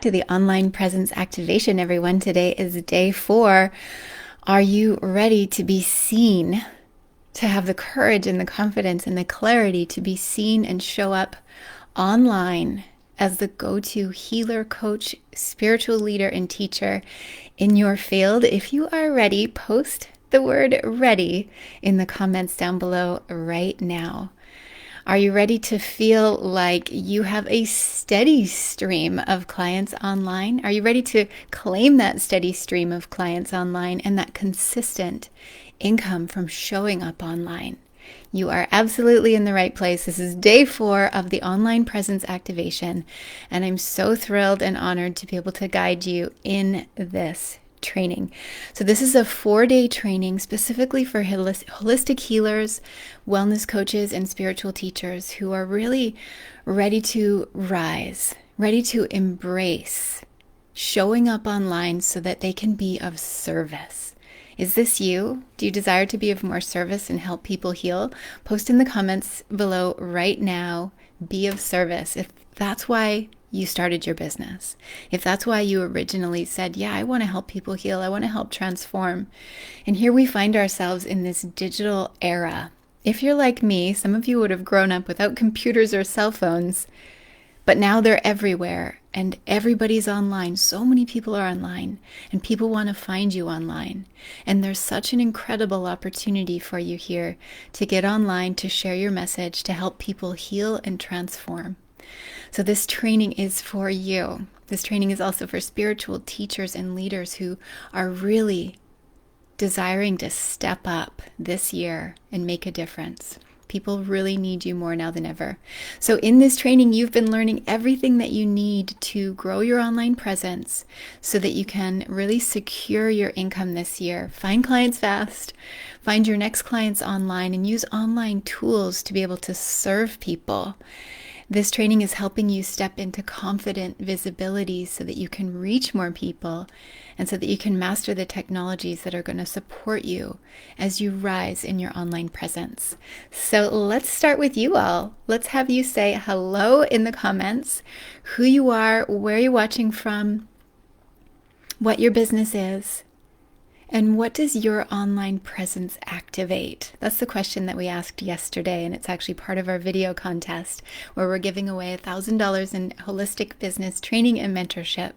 to the Online Presence Activation, everyone. Today is day 4. Are you ready to be seen? To have the courage and the confidence and the clarity to be seen and show up online as the go-to healer, coach, spiritual leader, and teacher in your field? If you are ready, post the word ready in the comments down below right now. Are you ready to feel like you have a steady stream of clients online? Are you ready to claim that steady stream of clients online and that consistent income from showing up online? You are absolutely in the right place. This is day 4 of the Online Presence Activation, and I'm so thrilled and honored to be able to guide you in this training. So this is a 4-day training specifically for holistic healers, wellness coaches, and spiritual teachers who are really ready to rise, ready to embrace showing up online so that they can be of service. Is this you? Do you desire to be of more service and help people heal? Post in the comments below right now, be of service. If that's why you started your business, if that's why you originally said, yeah, I want to help people heal, I want to help transform. And here we find ourselves in this digital era. If you're like me, some of you would have grown up without computers or cell phones, but now they're everywhere and everybody's online. So many people are online and people want to find you online. And there's such an incredible opportunity for you here to get online, to share your message, to help people heal and transform. So this training is for you. This training is also for spiritual teachers and leaders who are really desiring to step up this year and make a difference. People really need you more now than ever. So in this training, you've been learning everything that you need to grow your online presence so that you can really secure your income this year. Find clients fast, find your next clients online, and use online tools to be able to serve people. This training is helping you step into confident visibility so that you can reach more people and so that you can master the technologies that are going to support you as you rise in your online presence. So let's start with you all. Let's have you say hello in the comments, who you are, where you're watching from, what your business is, and what does your online presence activate? That's the question that we asked yesterday, and it's actually part of our video contest where we're giving away $1,000 in holistic business training and mentorship.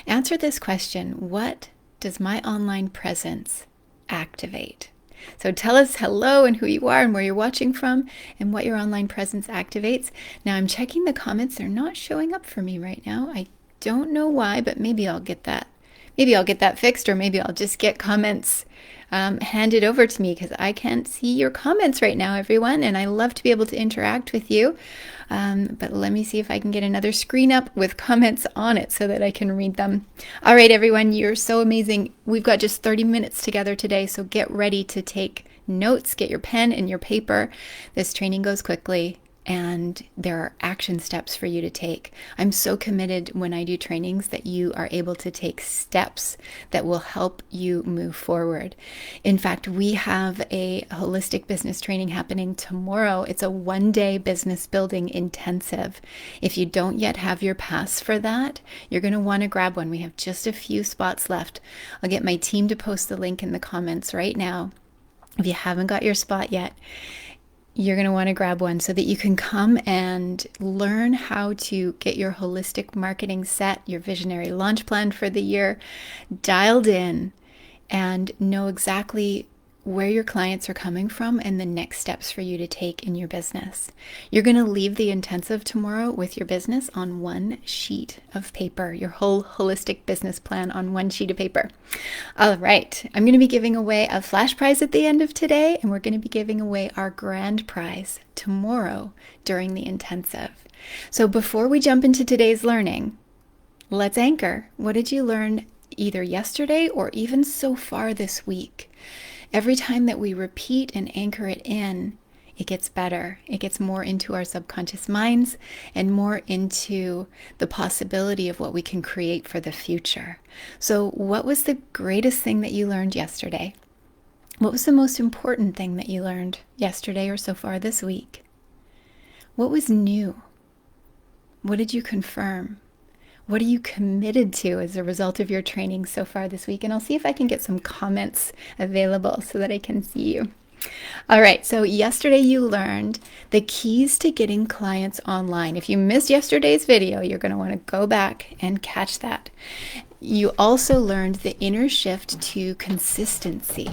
Answer this question: what does my online presence activate? So tell us hello and who you are and where you're watching from and what your online presence activates. Now I'm checking the comments. They're not showing up for me right now. I don't know why, but maybe I'll get that. Maybe I'll get that fixed, or maybe I'll just get comments handed over to me because I can't see your comments right now, everyone. And I love to be able to interact with you. But let me see if I can get another screen up with comments on it so that I can read them. All right, everyone, you're so amazing. We've got just 30 minutes together today, so get ready to take notes. Get your pen and your paper. This training goes quickly, and there are action steps for you to take. I'm so committed when I do trainings that you are able to take steps that will help you move forward. In fact, we have a holistic business training happening tomorrow. It's a 1-day business building intensive. If you don't yet have your pass for that, you're going to want to grab one. We have just a few spots left. I'll get my team to post the link in the comments right now. If you haven't got your spot yet, you're going to want to grab one so that you can come and learn how to get your holistic marketing set, your visionary launch plan for the year dialed in, and know exactly where your clients are coming from and the next steps for you to take in your business. You're going to leave the intensive tomorrow with your business on one sheet of paper, your whole holistic business plan on one sheet of paper. All right, I'm going to be giving away a flash prize at the end of today, and we're going to be giving away our grand prize tomorrow during the intensive. So before we jump into today's learning, let's anchor. What did you learn either yesterday or even so far this week? Every time that we repeat and anchor it in, it gets better. It gets more into our subconscious minds and more into the possibility of what we can create for the future. So what was the greatest thing that you learned yesterday? What was the most important thing that you learned yesterday or so far this week? What was new? What did you confirm? What are you committed to as a result of your training so far this week? And I'll see if I can get some comments available so that I can see you. All right, so yesterday you learned the keys to getting clients online. If you missed yesterday's video, you're going to want to go back and catch that. You also learned the inner shift to consistency.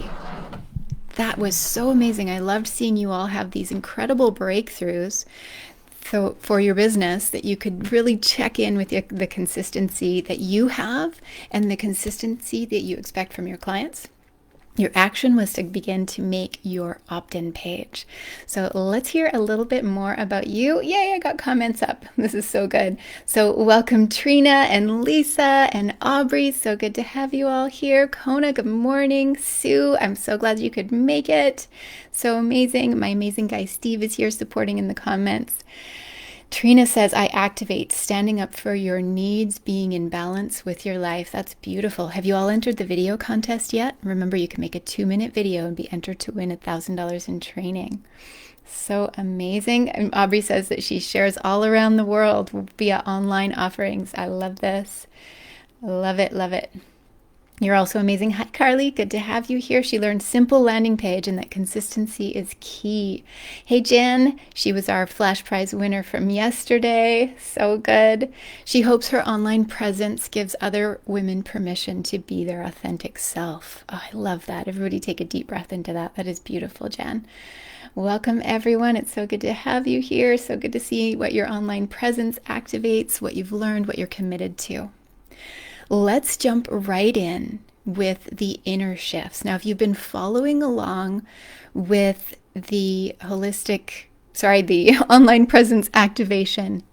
That was so amazing. I loved seeing you all have these incredible breakthroughs for your business, that you could really check in with the consistency that you have and the consistency that you expect from your clients. Your action was to begin to make your opt-in page. So let's hear a little bit more about you. Yay, I got comments up. This is so good. So welcome Trina and Lisa and Aubrey. So good to have you all here. Kona, good morning. Sue, I'm so glad you could make it. So amazing. My amazing guy Steve is here supporting in the comments. Trina says, I activate standing up for your needs, being in balance with your life. That's beautiful. Have you all entered the video contest yet? Remember, you can make a 2-minute video and be entered to win $1,000 in training. So amazing. And Aubrey says that she shares all around the world via online offerings. I love this. Love it, love it. You're also amazing. Hi, Carly. Good to have you here. She learned simple landing page and that consistency is key. Hey, Jen. She was our flash prize winner from yesterday. So good. She hopes her online presence gives other women permission to be their authentic self. Oh, I love that. Everybody take a deep breath into that. That is beautiful, Jen. Welcome, everyone. It's so good to have you here. So good to see what your online presence activates, what you've learned, what you're committed to. Let's jump right in with the inner shifts. Now, if you've been following along with the online presence activation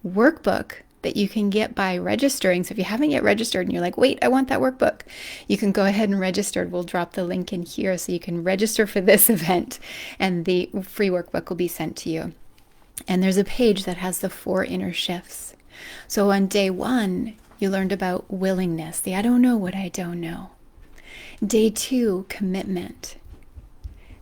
workbook that you can get by registering. So if you haven't yet registered and you're like, wait, I want that workbook, you can go ahead and register. We'll drop the link in here so you can register for this event and the free workbook will be sent to you. And there's a page that has the 4 inner shifts. So on day 1, you learned about willingness, the I don't know what I don't know. Day 2, commitment.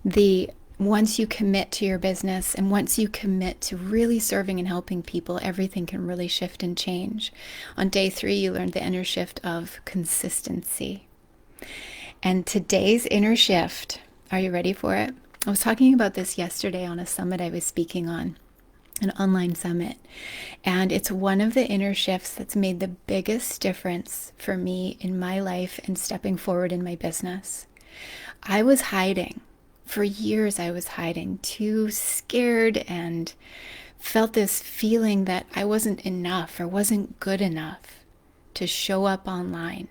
The once you commit to your business and once you commit to really serving and helping people, everything can really shift and change. On day 3, you learned the inner shift of consistency. And today's inner shift, are you ready for it? I was talking about this yesterday on a summit I was speaking on. An online summit. And it's one of the inner shifts that's made the biggest difference for me in my life and stepping forward in my business. I was hiding. For years I was hiding, too scared, and felt this feeling that I wasn't enough or wasn't good enough to show up online,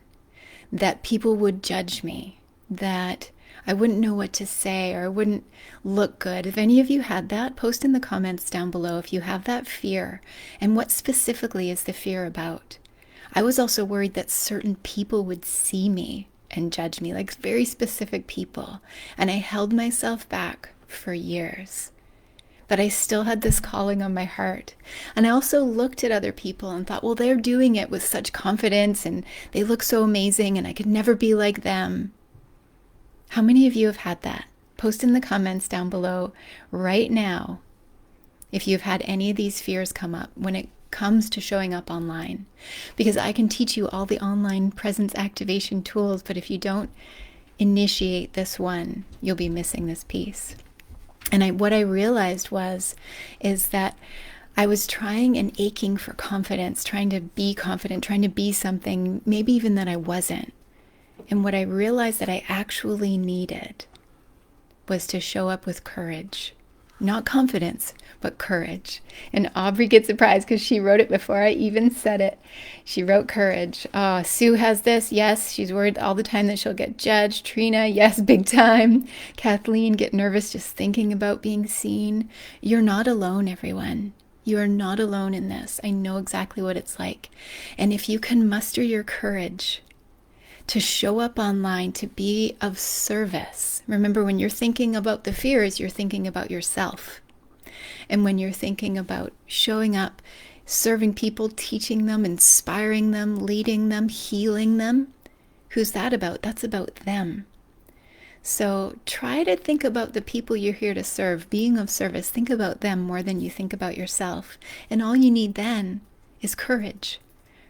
that people would judge me, that I wouldn't know what to say or I wouldn't look good. If any of you had that, post in the comments down below if you have that fear and what specifically is the fear about. I was also worried that certain people would see me and judge me, like very specific people. And I held myself back for years. But I still had this calling on my heart. And I also looked at other people and thought, well, they're doing it with such confidence and they look so amazing and I could never be like them. How many of you have had that? Post in the comments down below right now if you've had any of these fears come up when it comes to showing up online. Because I can teach you all the online presence activation tools, but if you don't initiate this one, you'll be missing this piece. And what I realized is that I was trying and aching for confidence, trying to be confident, trying to be something, maybe even that I wasn't. And what I realized that I actually needed was to show up with courage. Not confidence, but courage. And Aubrey gets surprised because she wrote it before I even said it. She wrote courage. Oh, Sue has this. Yes, she's worried all the time that she'll get judged. Trina, yes, big time. Kathleen, get nervous just thinking about being seen. You're not alone, everyone. You are not alone in this. I know exactly what it's like. And if you can muster your courage to show up online, to be of service. Remember, when you're thinking about the fears, you're thinking about yourself. And when you're thinking about showing up, serving people, teaching them, inspiring them, leading them, healing them, who's that about? That's about them. So try to think about the people you're here to serve, being of service. Think about them more than you think about yourself. And all you need then is courage.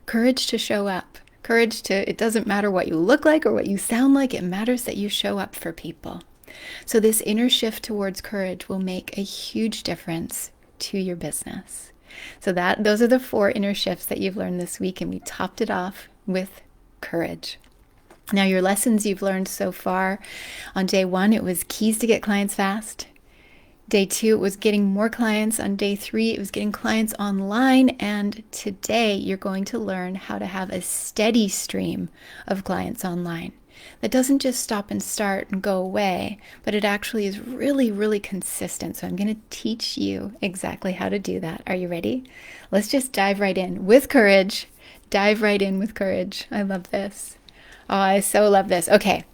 Courage to show up. Courage to, it doesn't matter what you look like or what you sound like, it matters that you show up for people. So this inner shift towards courage will make a huge difference to your business. So those are the 4 inner shifts that you've learned this week, and we topped it off with courage. Now, your lessons you've learned so far: on day 1, it was keys to get clients fast. Day 2, it was getting more clients. On day 3, it was getting clients online. And today, you're going to learn how to have a steady stream of clients online that doesn't just stop and start and go away, but it actually is really, really consistent. So I'm going to teach you exactly how to do that. Are you ready? Let's just dive right in with courage. Dive right in with courage. I love this. Oh, I so love this. Okay,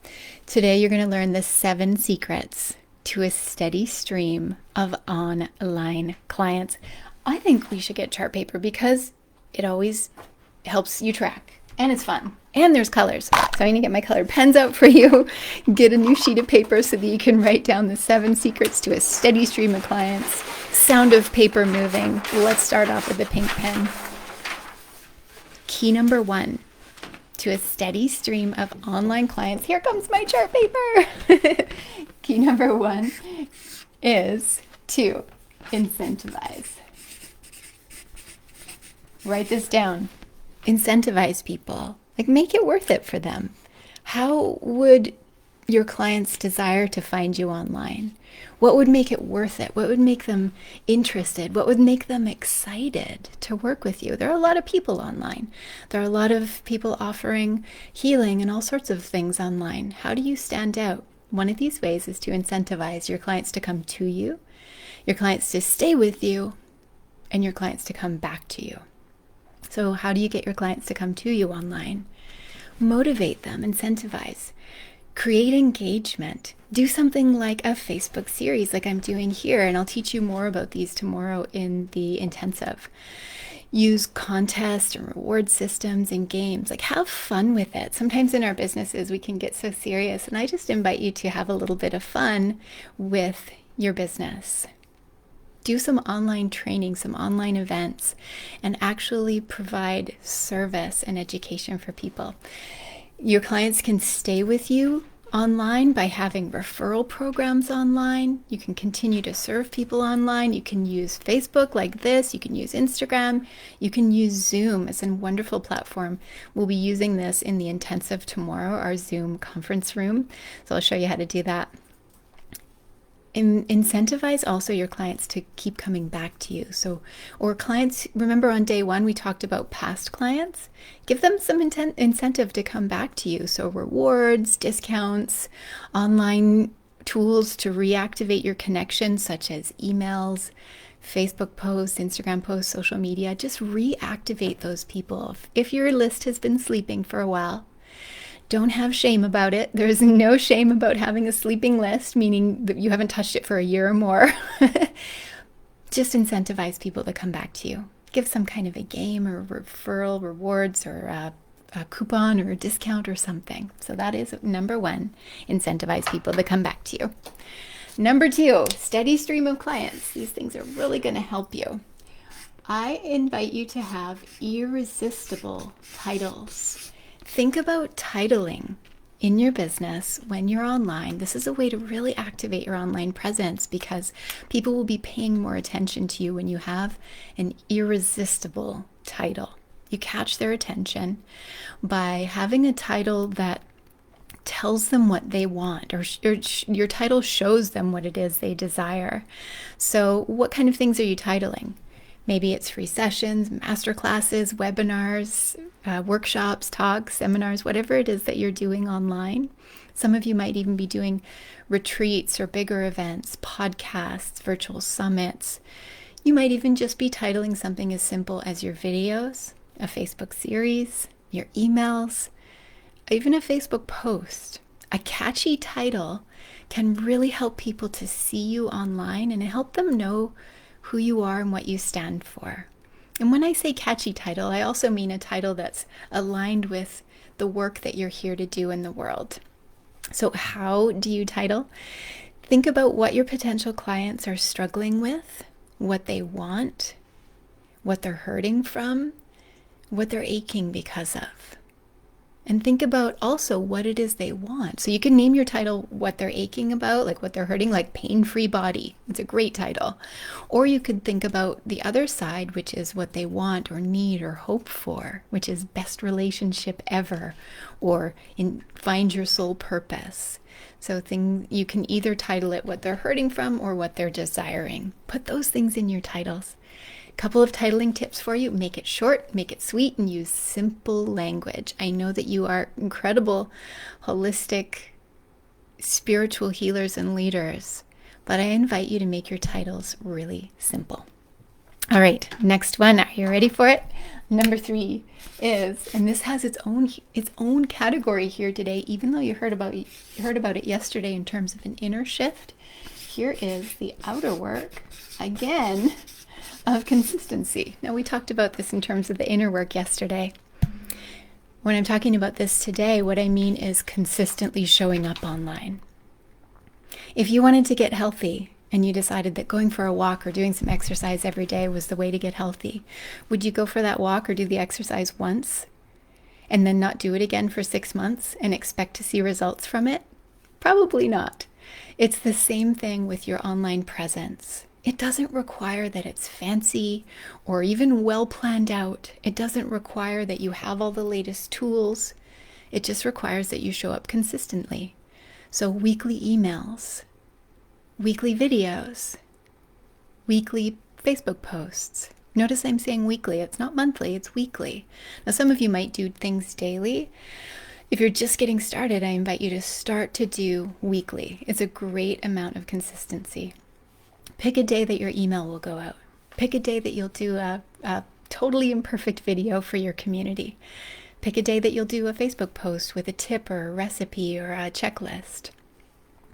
today you're going to learn the 7 secrets to a steady stream of online clients. I think we should get chart paper because it always helps you track, and it's fun, and there's colors. So I'm going to get my colored pens out for you, get a new sheet of paper so that you can write down the 7 secrets to a steady stream of clients. Sound of paper moving. Let's start off with the pink pen. Key number 1 to a steady stream of online clients. Here comes my chart paper. Key number 1 is to incentivize. Write this down. Incentivize people. Like, make it worth it for them. How would your clients desire to find you online? What would make it worth it? What would make them interested? What would make them excited to work with you? There are a lot of people online. There are a lot of people offering healing and all sorts of things online. How do you stand out? One of these ways is to incentivize your clients to come to you, your clients to stay with you, and your clients to come back to you. So how do you get your clients to come to you online? Motivate them, incentivize. Create engagement. Do something like a Facebook series like I'm doing here, and I'll teach you more about these tomorrow in the intensive. Use contests and reward systems and games. Like, have fun with it. Sometimes in our businesses we can get so serious, and I just invite you to have a little bit of fun with your business. Do some online training, some online events, and actually provide service and education for people. Your clients can stay with you online by having referral programs online. You can continue to serve people online. You can use Facebook like this. You can use Instagram. You can use Zoom as a wonderful platform. We'll be using this in the intensive tomorrow, our Zoom conference room. So I'll show you how to do that. Incentivize also your clients to keep coming back to you. So, or clients, remember on day 1, we talked about past clients. Give them some incentive to come back to you. So rewards, discounts, online tools to reactivate your connections, such as emails, Facebook posts, Instagram posts, social media. Just reactivate those people. If your list has been sleeping for a while, don't have shame about it. There's no shame about having a sleeping list, meaning that you haven't touched it for a year or more. Just incentivize people to come back to you. Give some kind of a game or referral, rewards, or a coupon or a discount or something. So that is number 1, incentivize people to come back to you. Number 2, steady stream of clients. These things are really going to help you. I invite you to have irresistible titles. Think about titling in your business when you're online. This is a way to really activate your online presence because people will be paying more attention to you when you have an irresistible title. You catch their attention by having a title that tells them what they want, or your title shows them what it is they desire. So what kind of things are you titling? Maybe it's free sessions, master classes, webinars, workshops, talks, seminars, whatever it is that you're doing online. Some of you might even be doing retreats or bigger events, podcasts, virtual summits. You might even just be titling something as simple as your videos, a Facebook series, your emails, even a Facebook post. A catchy title can really help people to see you online and help them know who you are and what you stand for. And when I say catchy title, I also mean a title that's aligned with the work that you're here to do in the world. So how do you title? Think about what your potential clients are struggling with, what they want, what they're hurting from, what they're aching because of. And think about also what it is they want. So you can name your title what they're aching about, like what they're hurting, like pain-free body. It's a great title. Or you could think about the other side, which is what they want or need or hope for, which is best relationship ever, or find your soul purpose. So you can either title it what they're hurting from or what they're desiring. Put those things in your titles. Couple of titling tips for you. Make it short, make it sweet, and use simple language. I know that you are incredible, holistic, spiritual healers and leaders, but I invite you to make your titles really simple. All right, next one. Are you ready for it? Number 3 is, and this has its own category here today, even though you heard about it yesterday in terms of an inner shift. Here is the outer work again of consistency. Now, we talked about this in terms of the inner work yesterday. When I'm talking about this today, what I mean is consistently showing up online. If you wanted to get healthy and you decided that going for a walk or doing some exercise every day was the way to get healthy, would you go for that walk or do the exercise once and then not do it again for 6 months and expect to see results from it? Probably not. It's the same thing with your online presence. It doesn't require that it's fancy or even well planned out. It doesn't require that you have all the latest tools. It just requires that you show up consistently. So weekly emails, weekly videos, weekly Facebook posts. Notice I'm saying weekly. It's not monthly, it's weekly. Now, some of you might do things daily. If you're just getting started, I invite you to start to do weekly. It's a great amount of consistency. Pick a day that your email will go out. Pick a day that you'll do a totally imperfect video for your community. Pick a day that you'll do a Facebook post with a tip or a recipe or a checklist.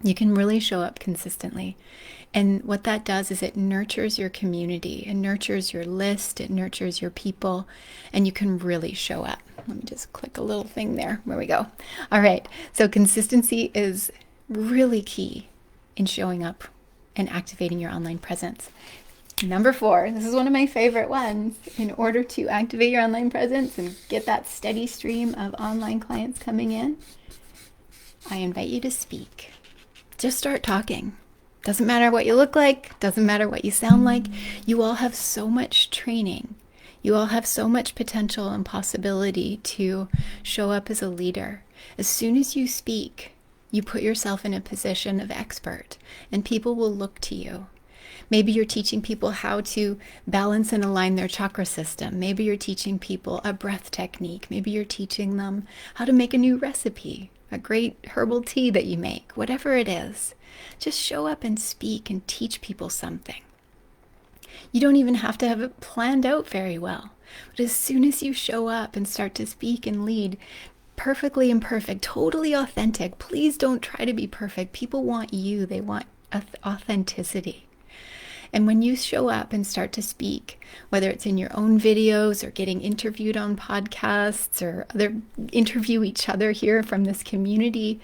You can really show up consistently. And what that does is it nurtures your community. It nurtures your list. It nurtures your people. And you can really show up. Let me just click a little thing there. There we go. All right. So consistency is really key in showing up and activating your online presence. Number 4, this is one of my favorite ones. In order to activate your online presence and get that steady stream of online clients coming in, I invite you to speak. Just start talking. Doesn't matter what you look like, doesn't matter what you sound like. You all have so much training. You all have so much potential and possibility to show up as a leader. As soon as you speak, you put yourself in a position of expert, and people will look to you. Maybe you're teaching people how to balance and align their chakra system. Maybe you're teaching people a breath technique. Maybe you're teaching them how to make a new recipe, a great herbal tea that you make, whatever it is. Just show up and speak and teach people something. You don't even have to have it planned out very well. But as soon as you show up and start to speak and lead, perfectly imperfect, totally authentic. Please don't try to be perfect. People want you. They want authenticity. And when you show up and start to speak, whether it's in your own videos or getting interviewed on podcasts or interview each other here from this community,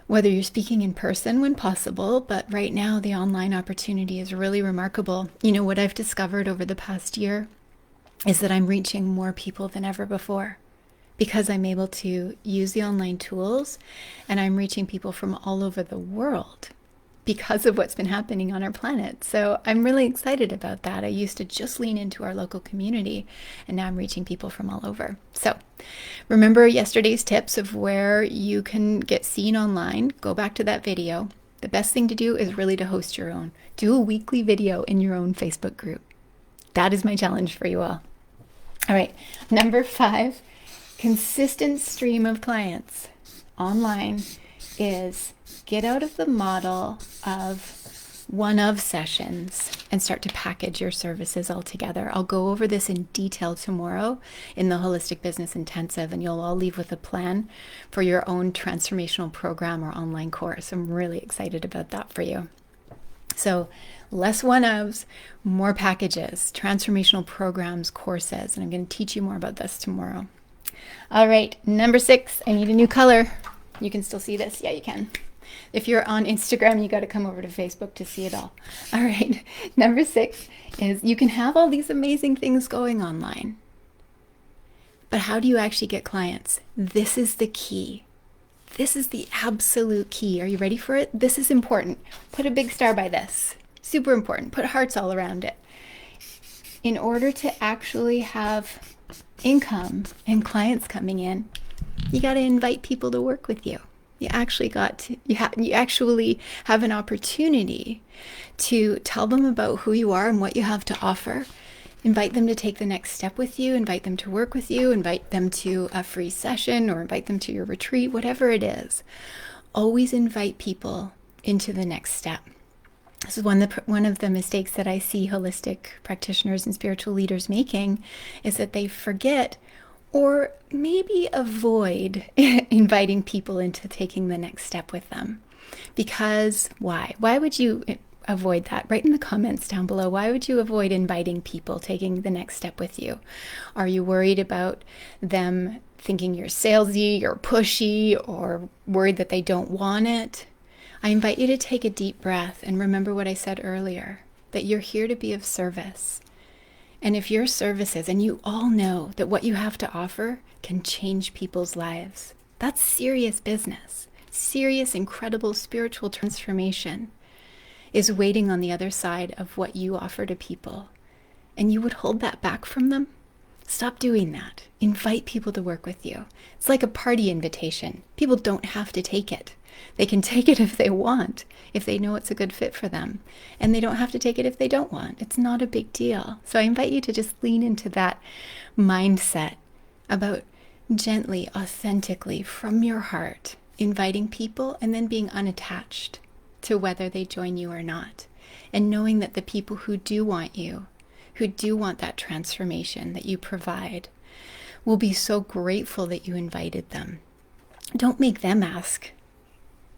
whether you're speaking in person when possible, but right now the online opportunity is really remarkable. You know, what I've discovered over the past year is that I'm reaching more people than ever before, because I'm able to use the online tools, and I'm reaching people from all over the world because of what's been happening on our planet. So I'm really excited about that. I used to just lean into our local community, and now I'm reaching people from all over. So remember yesterday's tips of where you can get seen online. Go back to that video. The best thing to do is really to host your own. Do a weekly video in your own Facebook group. That is my challenge for you all. All right, number 5. Consistent stream of clients online is get out of the model of one-of sessions and start to package your services all together. I'll go over this in detail tomorrow in the Holistic Business Intensive, and you'll all leave with a plan for your own transformational program or online course. I'm really excited about that for you. So less one-ofs, more packages, transformational programs, courses, and I'm going to teach you more about this tomorrow. All right, number 6, I need a new color. You can still see this? Yeah, you can. If you're on Instagram, you got to come over to Facebook to see it all. All right, number 6 is you can have all these amazing things going online, But how do you actually get clients? This is the key. This is the absolute key. Are you ready for it? This is important. Put a big star by this. Super important. Put hearts all around it. In order to actually have income and clients coming in, you got to invite people to work with you. You actually have an opportunity to tell them about who you are and what you have to offer. Invite them to take the next step with you, invite them to work with you, invite them to a free session or invite them to your retreat, whatever it is. Always invite people into the next step. This is one of the mistakes that I see holistic practitioners and spiritual leaders making, is that they forget or maybe avoid inviting people into taking the next step with them. Because why? Why would you avoid that? Write in the comments down below. Why would you avoid inviting people taking the next step with you? Are you worried about them thinking you're salesy or pushy, or worried that they don't want it? I invite you to take a deep breath and remember what I said earlier, that you're here to be of service. And if your services, and you all know that what you have to offer can change people's lives, that's serious business. Serious, incredible spiritual transformation is waiting on the other side of what you offer to people. And you would hold that back from them? Stop doing that. Invite people to work with you. It's like a party invitation. People don't have to take it. They can take it if they want, if they know it's a good fit for them. And they don't have to take it if they don't want. It's not a big deal. So I invite you to just lean into that mindset about gently, authentically, from your heart, inviting people and then being unattached to whether they join you or not. And knowing that the people who do want you, who do want that transformation that you provide, will be so grateful that you invited them. Don't make them ask.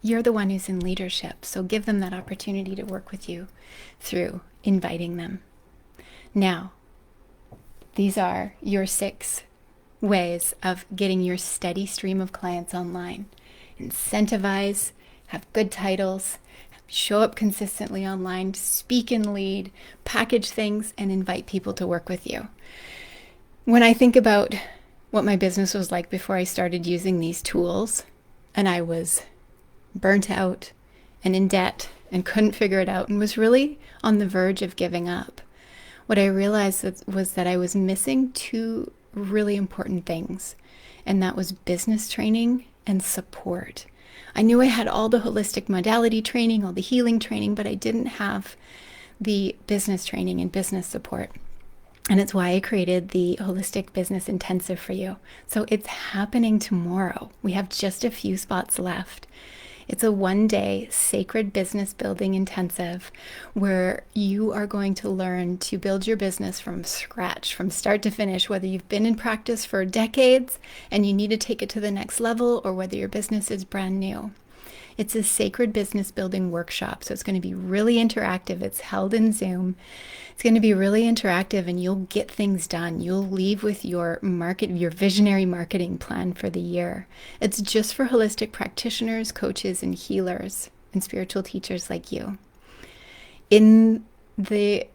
You're the one who's in leadership, so give them that opportunity to work with you through inviting them. Now, these are your 6 ways of getting your steady stream of clients online. Incentivize, have good titles, show up consistently online, speak and lead, package things, and invite people to work with you. When I think about what my business was like before I started using these tools, and I was burnt out and in debt and couldn't figure it out and was really on the verge of giving up, what I realized was that I was missing 2 really important things, and that was business training and support. I knew I had all the holistic modality training, all the healing training, but I didn't have the business training and business support. And it's why I created the Holistic Business Intensive for you. So it's happening tomorrow. We have just a few spots left. It's a 1-day sacred business building intensive where you are going to learn to build your business from scratch, from start to finish, whether you've been in practice for decades and you need to take it to the next level, or whether your business is brand new. It's a sacred business building workshop, so it's going to be really interactive. It's held in Zoom. It's going to be really interactive, and you'll get things done. You'll leave with your visionary marketing plan for the year. It's just for holistic practitioners, coaches, and healers, and spiritual teachers like you. In the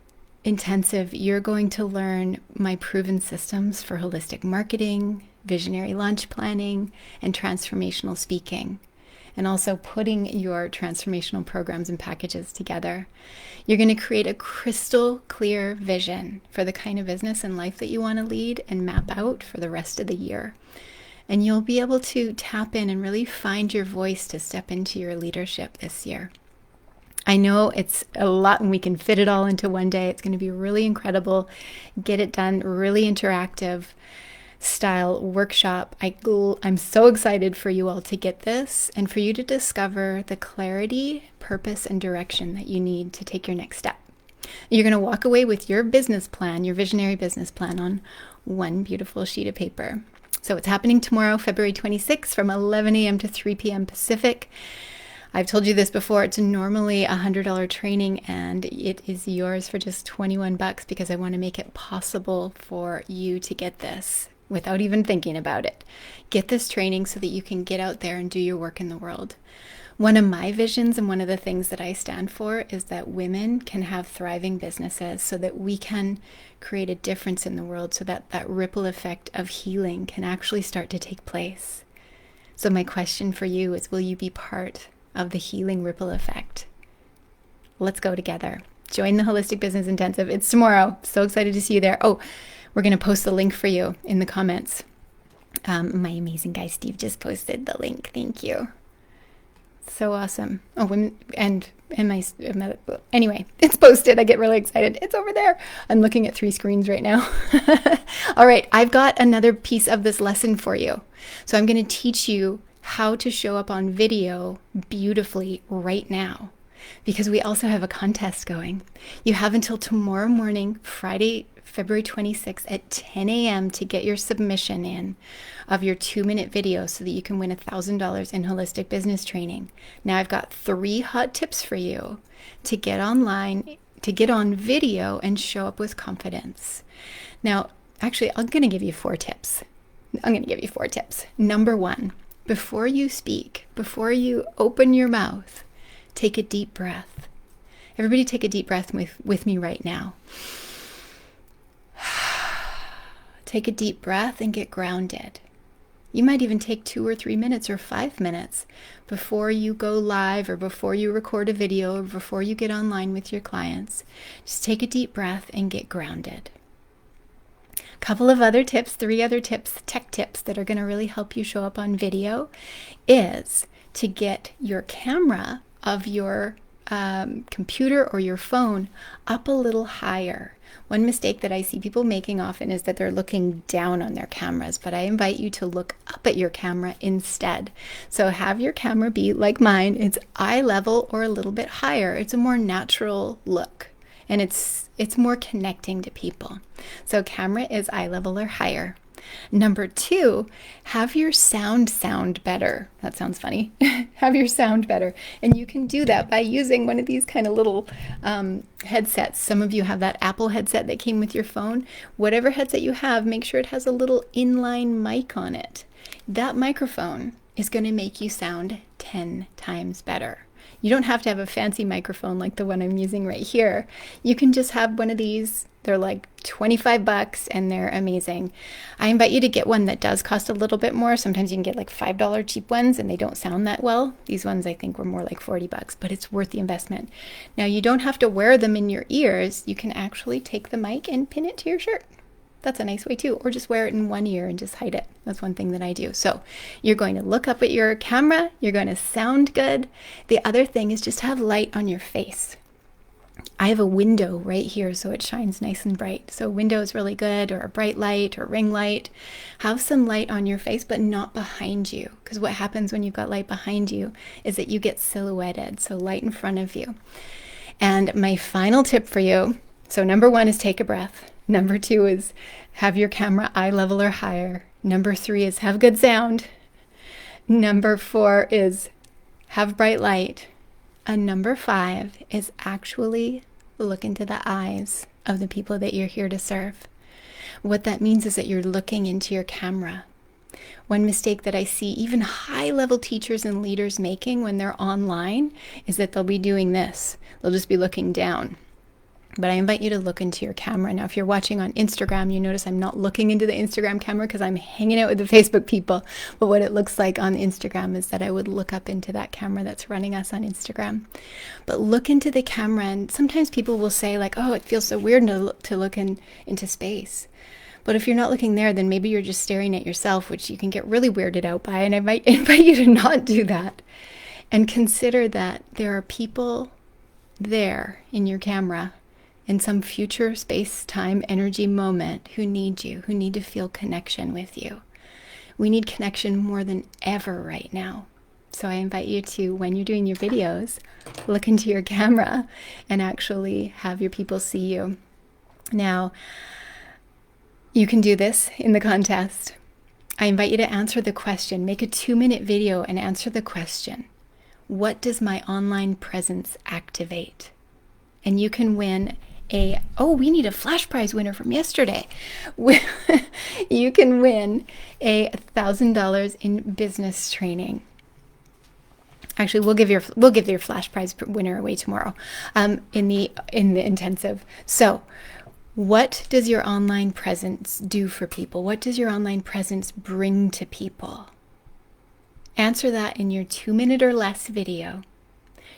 intensive, you're going to learn my proven systems for holistic marketing, visionary launch planning, and transformational speaking, and also putting your transformational programs and packages together. You're going to create a crystal clear vision for the kind of business and life that you want to lead and map out for the rest of the year. And you'll be able to tap in and really find your voice to step into your leadership this year. I know it's a lot and we can fit it all into one day. It's going to be really incredible. Get it done, really interactive style workshop. I'm so excited for you all to get this and for you to discover the clarity, purpose, and direction that you need to take your next step. You're going to walk away with your business plan, your visionary business plan, on one beautiful sheet of paper. So it's happening tomorrow, February 26th from 11 a.m. to 3 p.m. Pacific. I've told you this before, it's normally a $100 training, and it is yours for just $21 because I want to make it possible for you to get this without even thinking about it. Get this training so that you can get out there and do your work in the world. One of my visions and one of the things that I stand for is that women can have thriving businesses so that we can create a difference in the world, so that that ripple effect of healing can actually start to take place. So my question for you is, will you be part of the healing ripple effect? Let's go together. Join the Holistic Business Intensive. It's tomorrow. So excited to see you there. Oh, we're going to post the link for you in the comments. My amazing guy Steve just posted the link. Thank you. So awesome. Oh, women and anyway, it's posted. I get really excited. It's over there. I'm looking at 3 screens right now. All right, I've got another piece of this lesson for you. So I'm going to teach you how to show up on video beautifully right now, because we also have a contest going. You have until tomorrow morning, Friday, February 26th at 10 a.m. to get your submission in of your 2-minute video so that you can win $1,000 in holistic business training. Now I've got 3 hot tips for you to get online, to get on video and show up with confidence. Now, actually, I'm going to give you 4 tips. Number 1, before you speak, before you open your mouth, take a deep breath. Everybody take a deep breath with me right now. Take a deep breath and get grounded. You might even take 2 or 3 minutes or 5 minutes before you go live or before you record a video or before you get online with your clients. Just take a deep breath and get grounded. Couple of other tips, 3 other tips, tech tips that are going to really help you show up on video is to get your camera of your computer or your phone up a little higher. One mistake that I see people making often is that they're looking down on their cameras, but I invite you to look up at your camera instead. So have your camera be like mine. It's eye level or a little bit higher. It's a more natural look, and it's more connecting to people. So camera is eye level or higher. Number 2, have your sound better. That sounds funny. Have your sound better. And you can do that by using one of these kind of little headsets. Some of you have that Apple headset that came with your phone. Whatever headset you have, make sure it has a little inline mic on it. That microphone is going to make you sound 10 times better. You don't have to have a fancy microphone like the one I'm using right here. You can just have one of these. They're like $25 and they're amazing. I invite you to get one that does cost a little bit more. Sometimes you can get like $5 cheap ones and they don't sound that well. These ones I think were more like $40, but it's worth the investment. Now you don't have to wear them in your ears. You can actually take the mic and pin it to your shirt. That's a nice way too. Or just wear it in one ear and just hide it. That's one thing that I do. So you're going to look up at your camera. You're going to sound good. The other thing is just have light on your face. I have a window right here so it shines nice and bright. So a window is really good, or a bright light or ring light. Have some light on your face, but not behind you. Because what happens when you've got light behind you is that you get silhouetted. So light in front of you. And my final tip for you, so number 1 is take a breath. Number 2 is have your camera eye level or higher. Number 3 is have good sound. Number 4 is have bright light. And number 5 is actually look into the eyes of the people that you're here to serve. What that means is that you're looking into your camera. One mistake that I see even high-level teachers and leaders making when they're online is that they'll be doing this. They'll just be looking down. But I invite you to look into your camera. Now, if you're watching on Instagram, you notice I'm not looking into the Instagram camera because I'm hanging out with the Facebook people. But what it looks like on Instagram is that I would look up into that camera that's running us on Instagram. But look into the camera, and sometimes people will say like, oh, it feels so weird to look into space. But if you're not looking there, then maybe you're just staring at yourself, which you can get really weirded out by. And I might invite you to not do that. And consider that there are people there in your camera in some future space-time energy moment who need you, who need to feel connection with you. We need connection more than ever right now. So I invite you to, when you're doing your videos, look into your camera and actually have your people see you. Now, you can do this in the contest. I invite you to answer the question. Make a 2-minute video and answer the question. What does my online presence activate? And you can win we need a flash prize winner from yesterday. You can win $1,000 in business training. Actually, we'll give your flash prize winner away tomorrow, in the intensive. So, what does your online presence do for people? What does your online presence bring to people? Answer that in your 2-minute or less video.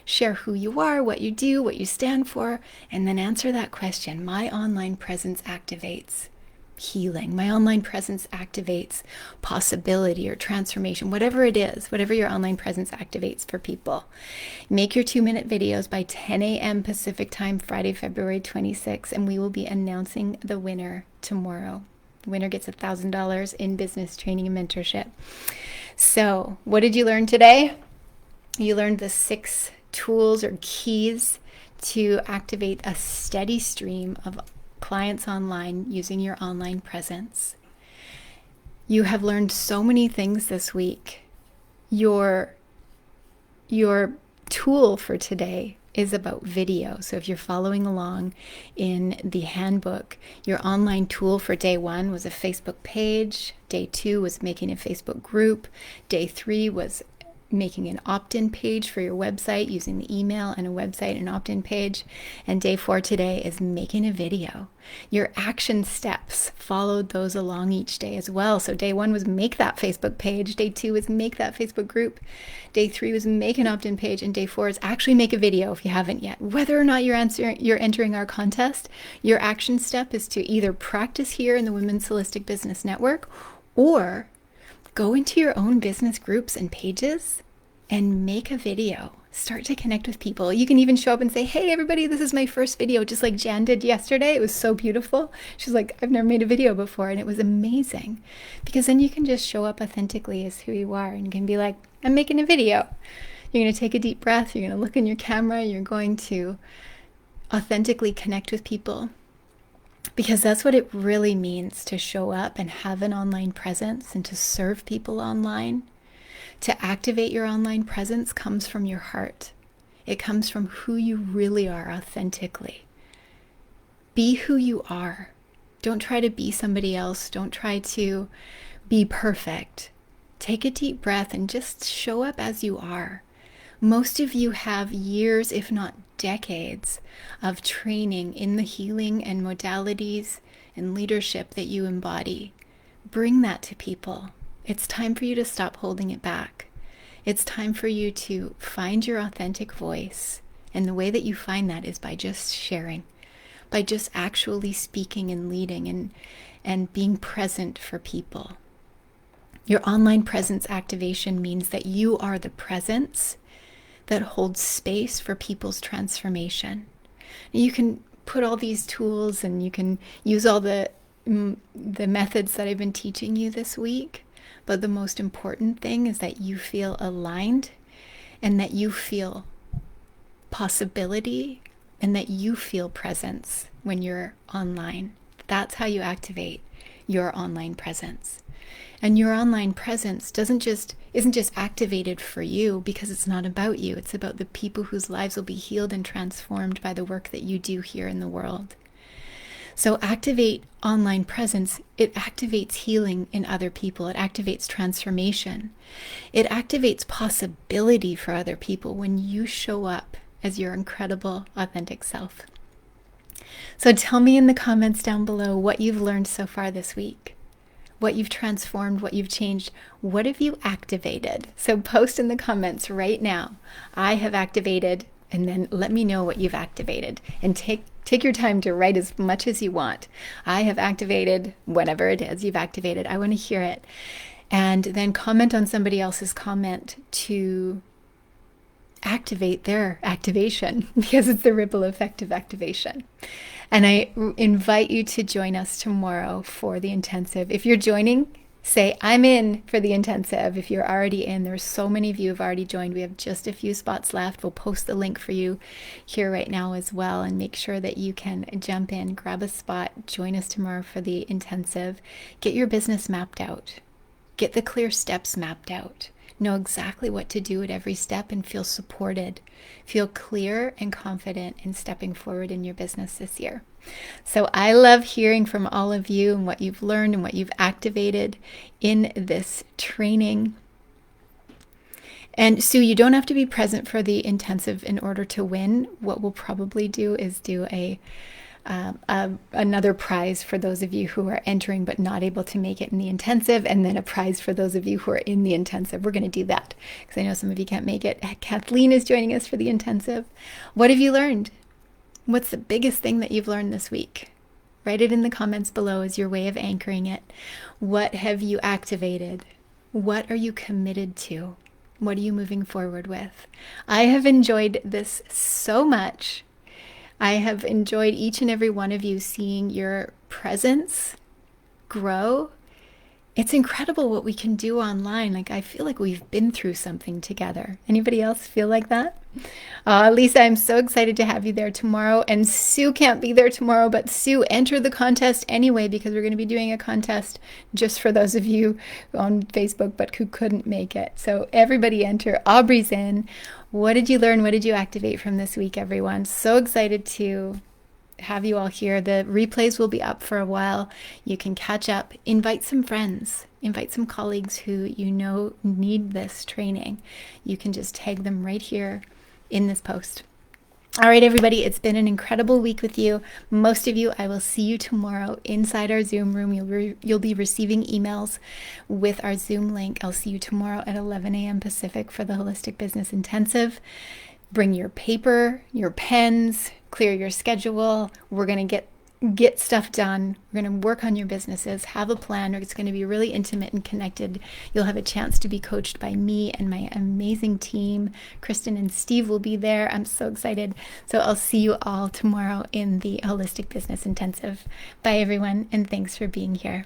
Share who you are, what you do, what you stand for, and then answer that question. My online presence activates healing. My online presence activates possibility or transformation, whatever it is, whatever your online presence activates for people. Make your 2-minute videos by 10 a.m. Pacific time, Friday, February 26th, and we will be announcing the winner tomorrow. The winner gets $1,000 in business training and mentorship. So, what did you learn today? You learned the 6 tools or keys to activate a steady stream of clients online using your online presence. You have learned so many things this week. Your tool for today is about video. So if you're following along in the handbook, your online tool for day 1 was a Facebook page. Day 2 was making a Facebook group. Day 3 was making an opt-in page for your website using the email and a website and opt-in page. And day 4 today is making a video. Your action steps followed those along each day as well. So day 1 was make that Facebook page. Day 2 was make that Facebook group. Day 3 was make an opt-in page. And day 4 is actually make a video if you haven't yet. Whether or not you're entering our contest, your action step is to either practice here in the Women's Holistic Business Network or go into your own business groups and pages and make a video. Start to connect with people. You can even show up and say, hey, everybody, this is my first video, just like Jan did yesterday. It was so beautiful. She's like, I've never made a video before, and it was amazing. Because then you can just show up authentically as who you are, and you can be like, I'm making a video. You're going to take a deep breath. You're going to look in your camera. You're going to authentically connect with people. Because that's what it really means to show up and have an online presence and to serve people online. To activate your online presence comes from your heart. It comes from who you really are authentically. Be who you are. Don't try to be somebody else. Don't try to be perfect. Take a deep breath and just show up as you are. Most of you have years, if not decades, of training in the healing and modalities and leadership that you embody. Bring that to people. It's time for you to stop holding it back. It's time for you to find your authentic voice. And the way that you find that is by just sharing, by just actually speaking and leading and being present for people. Your online presence activation means that you are the presence that holds space for people's transformation. You can put all these tools and you can use all the methods that I've been teaching you this week. But the most important thing is that you feel aligned and that you feel possibility and that you feel presence when you're online. That's how you activate your online presence. And your online presence isn't just activated for you because it's not about you. It's about the people whose lives will be healed and transformed by the work that you do here in the world. So activate online presence. It activates healing in other people. It activates transformation. It activates possibility for other people when you show up as your incredible, authentic self. So tell me in the comments down below what you've learned so far this week, what you've transformed, what you've changed, what have you activated? So post in the comments right now, I have activated, and then let me know what you've activated. And take your time to write as much as you want. I have activated whatever it is you've activated. I want to hear it. And then comment on somebody else's comment to activate their activation, because it's the ripple effect of activation. And I invite you to join us tomorrow for the intensive. If you're joining, say, I'm in for the intensive. If you're already in, there's so many of you who've already joined. We have just a few spots left. We'll post the link for you here right now as well, and make sure that you can jump in, grab a spot, join us tomorrow for the intensive. Get your business mapped out. Get the clear steps mapped out. Know exactly what to do at every step and feel supported. Feel clear and confident in stepping forward in your business this year. So I love hearing from all of you and what you've learned and what you've activated in this training. And Sue, you don't have to be present for the intensive in order to win. What we'll probably do is do another prize for those of you who are entering but not able to make it in the intensive, and then a prize for those of you who are in the intensive. We're going to do that because I know some of you can't make it. Kathleen is joining us for the intensive. What have you learned? What's the biggest thing that you've learned this week? Write it in the comments below as your way of anchoring it. What have you activated? What are you committed to? What are you moving forward with? I have enjoyed this so much. I have enjoyed each and every one of you, seeing your presence grow. It's incredible what we can do online. Like, I feel like we've been through something together. Anybody else feel like that? Lisa, I'm so excited to have you there tomorrow. And Sue can't be there tomorrow, but Sue, enter the contest anyway, because we're going to be doing a contest just for those of you on Facebook but who couldn't make it. So everybody enter. Aubrey's in. What did you learn? What did you activate from this week, everyone? So excited to have you all here. The replays will be up for a while. You can catch up, invite some friends, invite some colleagues who you know need this training. You can just tag them right here in this post. All right, everybody, it's been an incredible week with you. Most of you, I will see you tomorrow inside our Zoom room. You'll be receiving emails with our Zoom link. I'll see you tomorrow at 11 a.m. Pacific for the Holistic Business Intensive. Bring your paper, your pens, clear your schedule. We're going to get stuff done. We're going to work on your businesses, have a plan. It's going to be really intimate and connected. You'll have a chance to be coached by me and my amazing team. Kristen and Steve will be there. I'm so excited. So I'll see you all tomorrow in the Holistic Business Intensive. Bye, everyone, and thanks for being here.